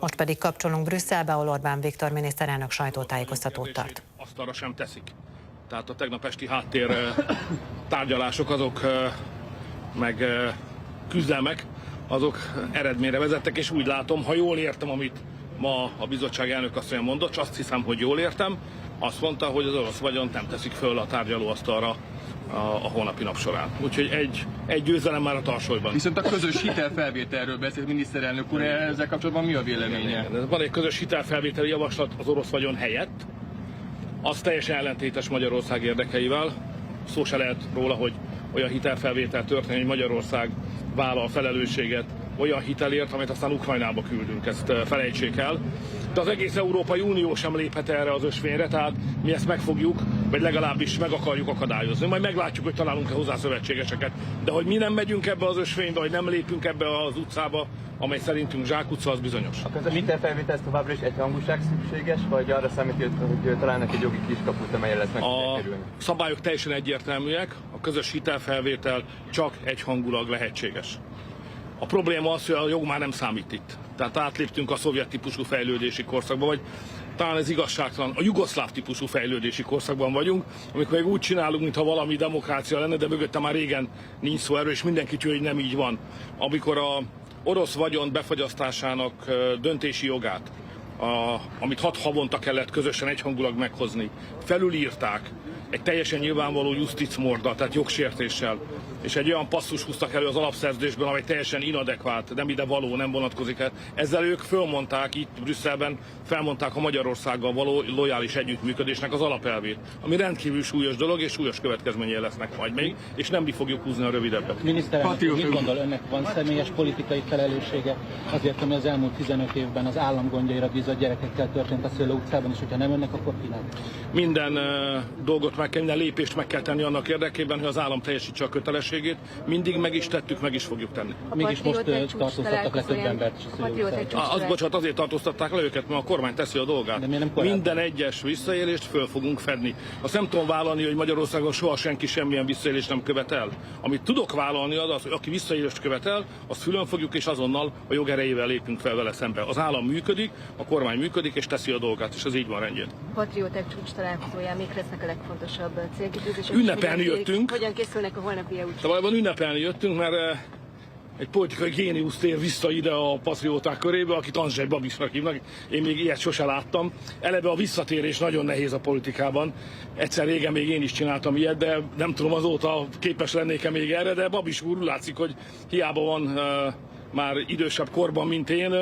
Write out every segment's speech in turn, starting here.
Most pedig kapcsolunk Brüsszelbe, ahol Orbán Viktor miniszterelnök sajtótájékoztatót tart. Asztalra sem teszik. Tehát a tegnap esti háttér tárgyalások azok meg küzdelmek, azok eredményre vezettek, és úgy látom, ha jól értem, amit ma a bizottság elnök asszony mondott, és azt hiszem, hogy jól értem, azt mondta, hogy az orosz vagyont nem teszik föl a tárgyalóasztalra a holnapi nap során. Úgyhogy egy győzelem már a tarsolyban. Viszont a közös hitelfelvételről beszélt miniszterelnök úr, ezzel kapcsolatban mi a véleménye? Van egy közös hitelfelvételi javaslat az orosz vagyon helyett, az teljesen ellentétes Magyarország érdekeivel. Szó se lehet róla, hogy olyan hitelfelvétel történik, hogy Magyarország vállal felelősséget olyan hitelért, amit aztán Ukrajnába küldünk, ezt felejtsék el. De az egész Európai Unió sem léphet erre az ösvényre, tehát mi ezt megfogjuk, vagy legalábbis meg akarjuk akadályozni. Majd meglátjuk, hogy találunk-e hozzá szövetségeseket. De hogy mi nem megyünk ebbe az ösvénybe, vagy nem lépünk ebbe az utcába, amely szerintünk zsákutca, az bizonyos. A közös hitelfelvételhez továbbra is egyhangúság szükséges, vagy arra számít, hogy találnak egy jogi kiskaput, amelyen lesz meg kerülni? A szabályok teljesen egyértelműek, a közös hitelfelvétel csak egyhangulag lehetséges. A probléma az, hogy a jog már nem számít itt. Tehát átléptünk a szovjet típusú fejlődési korszakba, vagy talán ez igazságtalan, a jugoszláv típusú fejlődési korszakban vagyunk, amikor még úgy csinálunk, mintha valami demokrácia lenne, de mögötte már régen nincs szó erről, és mindenki tudja, hogy nem így van. Amikor a orosz vagyon befagyasztásának döntési jogát, amit 6 havonta kellett közösen egyhangulag meghozni, felülírták egy teljesen nyilvánvaló justicmorddal, tehát jogsértéssel, és egy olyan passzus húztak elő az alapszerződésben, amely teljesen inadekvát, nem ide való, nem vonatkozik el. Ezzel ők fölmondták, itt Brüsszelben felmondták a Magyarországgal való lojális együttműködésnek az alapelvét, ami rendkívül súlyos dolog, és súlyos következményei lesznek majd még, és nem mi fogjuk húzni a rövidebbet. Miniszterelnök, mit gondol, önnek van személyes politikai felelőssége azért, ami az elmúlt 15 évben az állam gondjaira bízott gyerekekkel történt a Szőlő utcában, és hogyha nem önnek, akkor kinek? Minden dolgot meg kell, minden lépést meg kell tenni annak érdekében, hogy az állam teljesítse a kötelességét. Mindig meg is tettük, meg is fogjuk tenni. Mégis most tartóztattak le több embert is a Szőlő utcában. Bocsánat, azért tartóztatták le őket, mert a kormány teszi a dolgát. Minden egyes visszaélést föl fogunk fedni. Azt nem tudom vállalni, hogy Magyarországon soha senki semmilyen visszaélést nem követel. Amit tudok vállalni az, hogy aki visszaélést követel, azt fülön fogjuk, és azonnal a jog erejével lépünk fel vele szembe. Az állam működik, a kormány működik, és teszi a dolgát, és ez így van rendjén. Patrióták csúcs találkozóján mik lesznek a legfontosabb célkitűzések? Ünnepelni jöttünk. Hogyan készülnek a holnapi EU-s? Valójában ünnepelni jöttünk, mert egy politikai géniusz tér vissza ide a patrióták körébe, akit Andrzej Babisnak hívnak. Én még ilyet sose láttam. Eleve a visszatérés nagyon nehéz a politikában. Egyszer régen még én is csináltam ilyet, de nem tudom azóta képes lennék-e még erre, de Babis úr látszik, hogy hiába van már idősebb korban, mint én,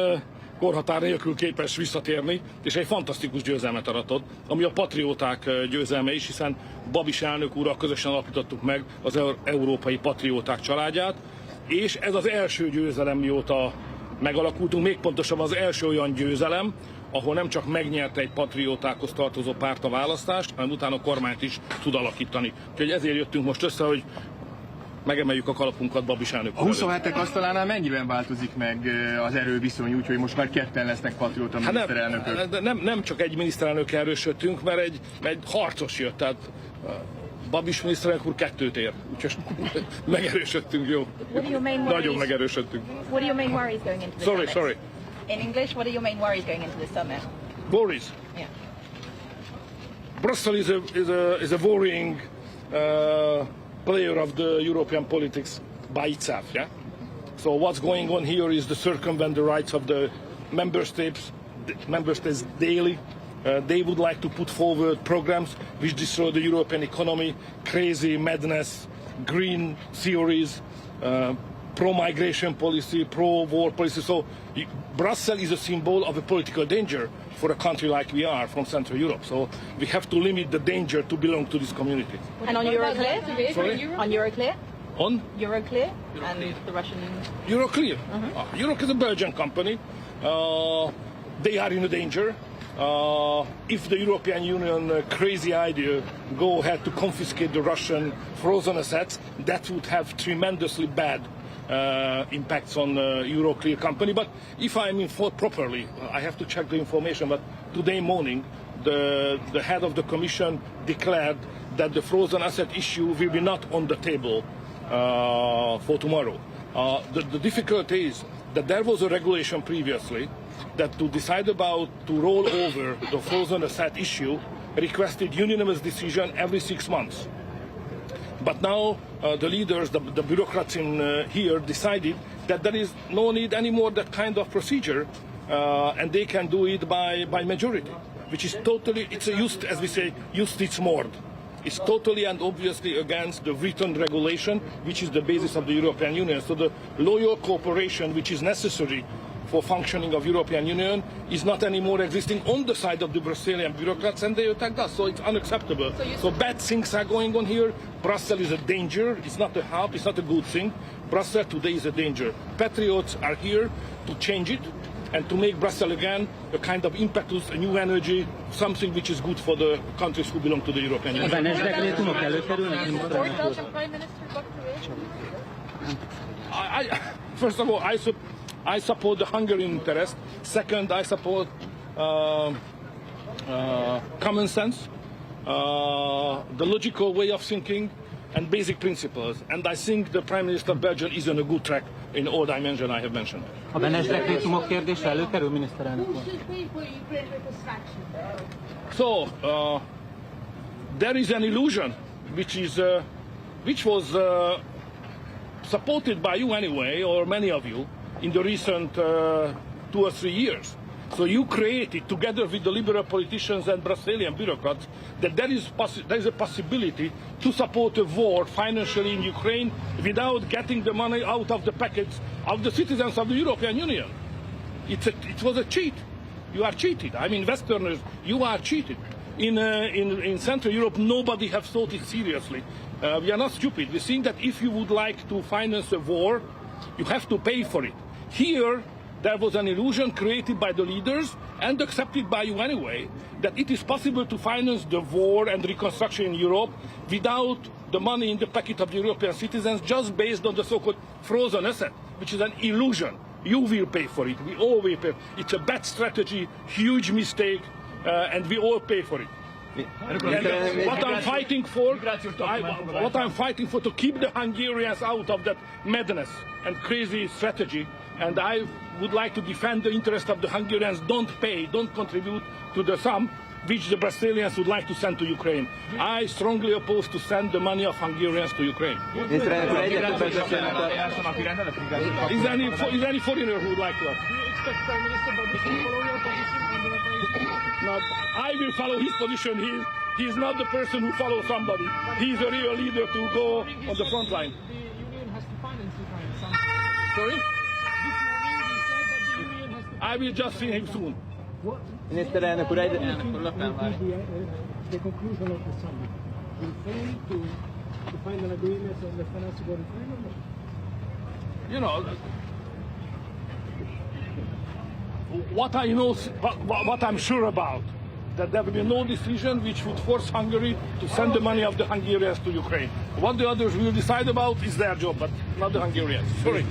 korhatár nélkül képes visszatérni, és egy fantasztikus győzelmet aratott, ami a patrióták győzelme is, hiszen Babis elnök úrral közösen alapítottuk meg az európai patrióták családját, és ez az első győzelem, mióta megalakultunk, még pontosabban az első olyan győzelem, ahol nem csak megnyerte egy patriótákhoz tartozó párt a választást, hanem utána a kormányt is tud alakítani. Úgyhogy ezért jöttünk most össze, hogy megemeljük a kalapunkat Babis elnök úr. A 27-ek asztalánál mennyiben változik meg az erőviszony, úgyhogy most már ketten lesznek patrióta miniszterelnökök? Nem csak egy miniszterelnök erősödtünk, mert egy harcos jött, tehát Babis miniszterelnök úr 2-t ér, úgyhogy megerősödtünk, jó. Nagyon megerősödtünk. What are your main worries going into the summit? Sorry. In English, what are your main worries going into the summit? Worries. Yeah. Brussels is a worrying player of the European politics by itself, yeah? So what's going on here is to circumvent the rights of the member states daily. They would like to put forward programs which destroy the European economy, crazy madness, green theories, pro-migration policy, pro-war policy. So Brussels is a symbol of a political danger for a country like we are from Central Europe. So we have to limit the danger to belong to this community. And on Euroclear? On Euroclear? On? Euroclear and the Russian... Euroclear. Euroclear is a Belgian company. They are in a danger. If the European Union crazy idea go ahead to confiscate the Russian frozen assets, that would have tremendously bad impacts on Euroclear company. But if I'm informed properly, I have to check the information, but today morning the head of the Commission declared that the frozen asset issue will be not on the table for tomorrow. The difficulty is that there was a regulation previously that to decide about to roll over the frozen asset issue requested unanimous decision every 6 months. But now the leaders, the bureaucrats in here decided that there is no need anymore that kind of procedure and they can do it by majority, which is totally, it's a as we say, justitsmord. It's totally and obviously against the written regulation, which is the basis of the European Union. So the loyal cooperation which is necessary for functioning of European Union is not anymore existing on the side of the Brazilian bureaucrats, and they attacked us. So it's unacceptable. So bad things are going on here. Brussels is a danger. It's not a help. It's not a good thing. Brussels today is a danger. Patriots are here to change it and to make Brussels again a kind of impetus, a new energy, something which is good for the countries who belong to the European Union. First of all, I support the Hungarian interest. Second, I support common sense, the logical way of thinking, and basic principles. And I think the Prime Minister of Belgium is on a good track in all dimensions I have mentioned. A Benes dekrétumok kérdése előkerül, miniszterelnök úr? So there is an illusion which was supported by you anyway, or many of you, in the recent 2 or 3 years. So you created, together with the liberal politicians and Brazilian bureaucrats, that there is a possibility to support a war financially in Ukraine without getting the money out of the pockets of the citizens of the European Union. It was a cheat. You are cheated. I mean, Westerners, you are cheated. In Central Europe, nobody has thought it seriously. We are not stupid. We think that if you would like to finance a war, you have to pay for it. Here, there was an illusion created by the leaders and accepted by you anyway, that it is possible to finance the war and reconstruction in Europe without the money in the pocket of the European citizens, just based on the so-called frozen asset, which is an illusion. You will pay for it. We all will pay. It's a bad strategy, huge mistake, and we all pay for it. What I'm fighting for, to keep the Hungarians out of that madness and crazy strategy, and I would like to defend the interest of the Hungarians. Don't pay, don't contribute to the sum which the Brazilians would like to send to Ukraine. I strongly oppose to send the money of Hungarians to Ukraine. Is any foreigner who would like to ask? No, I will follow his position. He is not the person who follows somebody. He is a real leader to go on the front line. Sorry? I will just see him soon. Miniszterelnök úr, The conclusion of the summit will fail to find an agreement on the financial framework. You know, what I know, what I'm sure about, that there will be no decision which would force Hungary to send the money of the Hungarians to Ukraine. What the others will decide about is their job, but not the Hungarians. Sorry.